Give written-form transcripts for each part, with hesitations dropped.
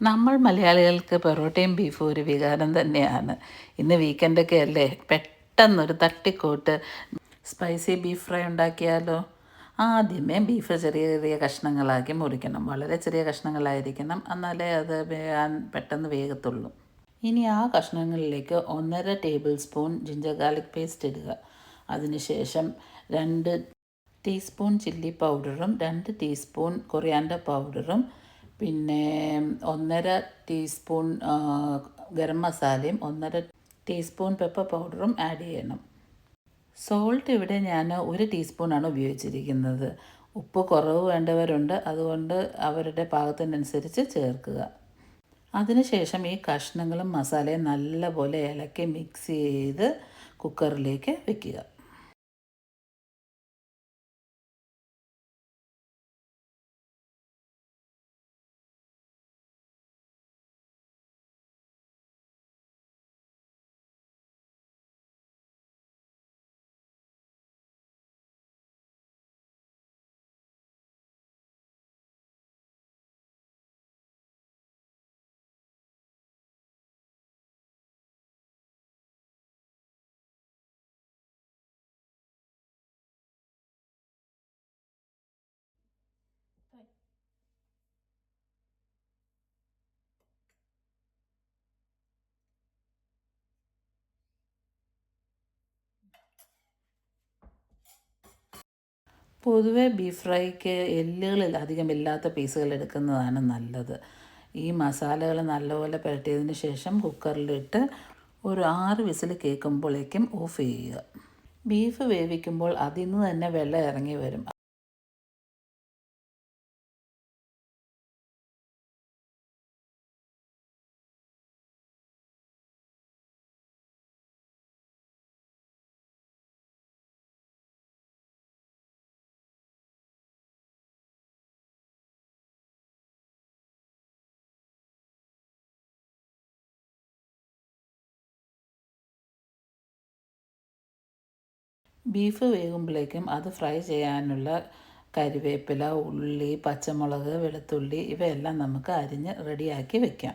നമ്മൾ മലയാളികൾക്ക് പൊറോട്ടയും ബീഫും ഒരു വികാരം തന്നെയാണ്. ഇന്ന് വീക്കെൻഡൊക്കെ അല്ലേ, പെട്ടെന്നൊരു തട്ടിക്കൂട്ട് സ്പൈസി ബീഫ് ഫ്രൈ ഉണ്ടാക്കിയാലോ? ആദ്യമേ ബീഫ് ചെറിയ ചെറിയ കഷ്ണങ്ങളാക്കി മുറിക്കണം. വളരെ ചെറിയ കഷ്ണങ്ങളായിരിക്കണം, എന്നാലേ അത് പെട്ടെന്ന് വേഗത്തുള്ളൂ. ഇനി ആ കഷ്ണങ്ങളിലേക്ക് 1.5 table spoon ginger garlic paste ഇടുക. അതിനുശേഷം 2 ടീസ്പൂൺ ചില്ലി പൗഡറും 2 ടീസ്പൂൺ കൊറിയാൻഡർ പൗഡറും പിന്നെ 1.5 ടീസ്പൂൺ ഗരം മസാലയും 1.5 ടീസ്പൂൺ പെപ്പർ പൗഡറും ആഡ് ചെയ്യണം. സോൾട്ട് ഇവിടെ ഞാൻ 1 ടീസ്പൂണാണ് ഉപയോഗിച്ചിരിക്കുന്നത്. ഉപ്പ് കുറവ് വേണ്ടവരുണ്ട്, അതുകൊണ്ട് അവരുടെ പാകത്തിനനുസരിച്ച് ചേർക്കുക. അതിനുശേഷം ഈ കഷ്ണങ്ങളും മസാലയും നല്ലപോലെ ഇളക്കി മിക്സ് ചെയ്ത് കുക്കറിലേക്ക് വെക്കുക. പൊതുവെ ബീഫ് ഫ്രൈക്ക് എല്ലുകളിൽ അധികമില്ലാത്ത പീസുകൾ എടുക്കുന്നതാണ് നല്ലത്. ഈ മസാലകൾ നല്ലപോലെ പുരട്ടിയതിന് ശേഷം കുക്കറിലിട്ട് ഒരു 6 വിസിൽ കേൾക്കുമ്പോഴേക്കും ഓഫ് ചെയ്യുക. ബീഫ് വേവിക്കുമ്പോൾ അതിൽ നിന്ന് തന്നെ വെള്ളം ഇറങ്ങി വരും. ബീഫ് വേകുമ്പോഴേക്കും അത് ഫ്രൈ ചെയ്യാനുള്ള കരിവേപ്പില, ഉള്ളി, പച്ചമുളക്, വെളുത്തുള്ളി ഇവയെല്ലാം നമുക്ക് അരിഞ്ഞ് റെഡിയാക്കി വെക്കാം.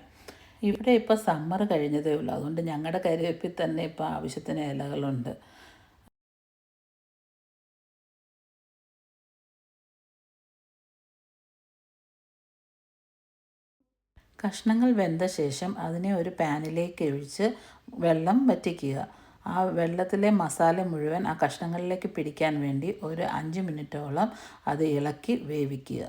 ഇവിടെ ഇപ്പോൾ സമ്മർ കഴിഞ്ഞതേ ഉള്ളൂ, അതുകൊണ്ട് ഞങ്ങളുടെ കരിവേപ്പിൽ തന്നെ ഇപ്പോൾ ആവശ്യത്തിന് ഇലകളുണ്ട്. കഷ്ണങ്ങൾ വെന്ത ശേഷം അതിനെ ഒരു പാനിലേക്ക് ഒഴിച്ച് വെള്ളം വറ്റിക്കുക. ആ വെള്ളത്തിലെ മസാല മുഴുവൻ ആ കഷ്ണങ്ങളിലേക്ക് പിടിക്കാൻ വേണ്ടി ഒരു 5 മിനിറ്റോളം അത് ഇളക്കി വേവിക്കുക.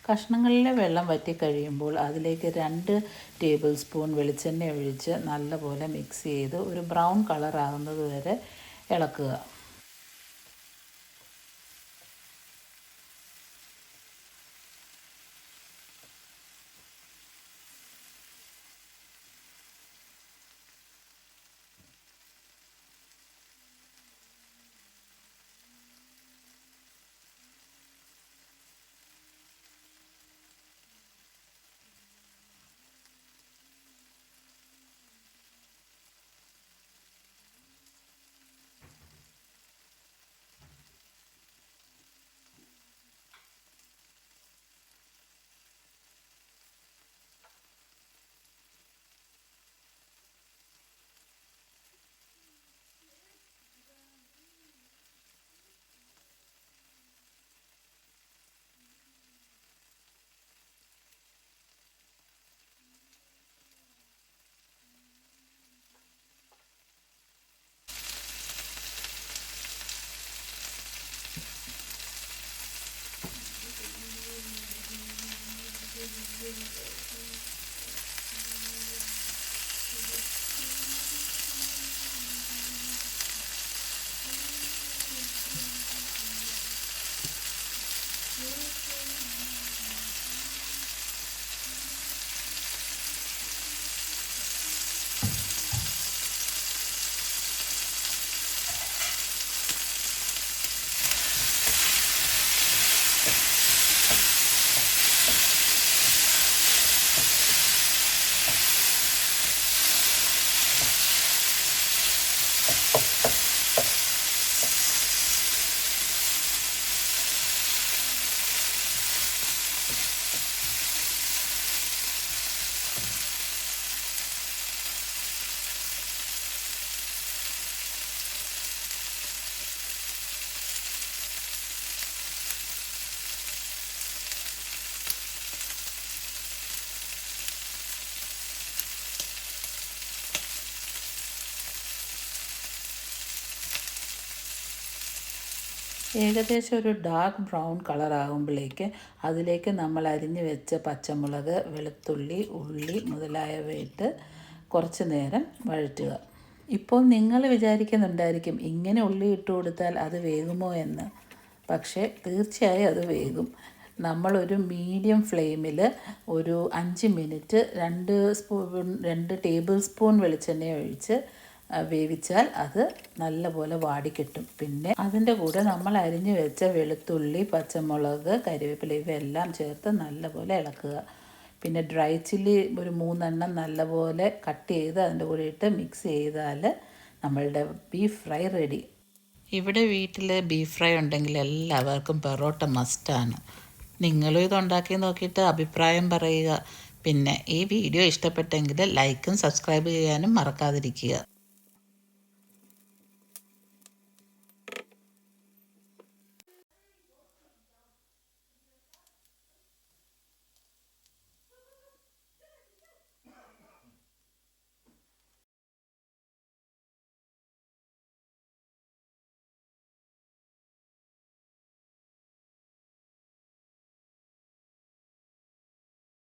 കഷ്ണങ്ങളിലെ വെള്ളം വറ്റിക്കഴിയുമ്പോൾ അതിലേക്ക് 2 ടേബിൾ സ്പൂൺ വെളിച്ചെണ്ണ ഒഴിച്ച് നല്ലപോലെ മിക്സ് ചെയ്ത് ഒരു ബ്രൗൺ കളർ ആകുന്നത് വരെ ഇളക്കുക. ഏകദേശം ഒരു ഡാർക്ക് ബ്രൗൺ കളറാകുമ്പോഴേക്ക് അതിലേക്ക് നമ്മൾ അരിഞ്ഞു വെച്ച പച്ചമുളക്, വെളുത്തുള്ളി, ഉള്ളി മുതലായവ ഇട്ട് കുറച്ച് നേരം വഴറ്റുക. ഇപ്പോൾ നിങ്ങൾ വിചാരിക്കുന്നുണ്ടായിരിക്കും ഇങ്ങനെ ഉള്ളി ഇട്ട് കൊടുത്താൽ അത് വേകുമോ എന്ന്. പക്ഷേ തീർച്ചയായും അത് വേകും. നമ്മളൊരു മീഡിയം ഫ്ലെയിമിൽ ഒരു 5 മിനിറ്റ് 2 ടേബിൾ സ്പൂൺ വെളിച്ചെണ്ണ ഒഴിച്ച് വേവിച്ചാൽ അത് നല്ലപോലെ വാടിക്കിട്ടും. പിന്നെ അതിൻ്റെ കൂടെ നമ്മൾ അരിഞ്ഞു വെച്ച വെളുത്തുള്ളി, പച്ചമുളക്, കരിവേപ്പില ഇവയെല്ലാം ചേർത്ത് നല്ലപോലെ ഇളക്കുക. പിന്നെ ഡ്രൈ ചില്ലി ഒരു 3 എണ്ണം നല്ലപോലെ കട്ട് ചെയ്ത് അതിൻ്റെ കൂടെ ഇട്ട് മിക്സ് ചെയ്താൽ നമ്മളുടെ ബീഫ് ഫ്രൈ റെഡി. ഇവിടെ വീട്ടിൽ ബീഫ് ഫ്രൈ ഉണ്ടെങ്കിൽ എല്ലാവർക്കും പൊറോട്ട മസ്റ്റാണ്. നിങ്ങളും ഇതുണ്ടാക്കി നോക്കിയിട്ട് അഭിപ്രായം പറയുക. പിന്നെ ഈ വീഡിയോ ഇഷ്ടപ്പെട്ടെങ്കിൽ ലൈക്കും സബ്സ്ക്രൈബ് ചെയ്യാനും മറക്കാതിരിക്കുക.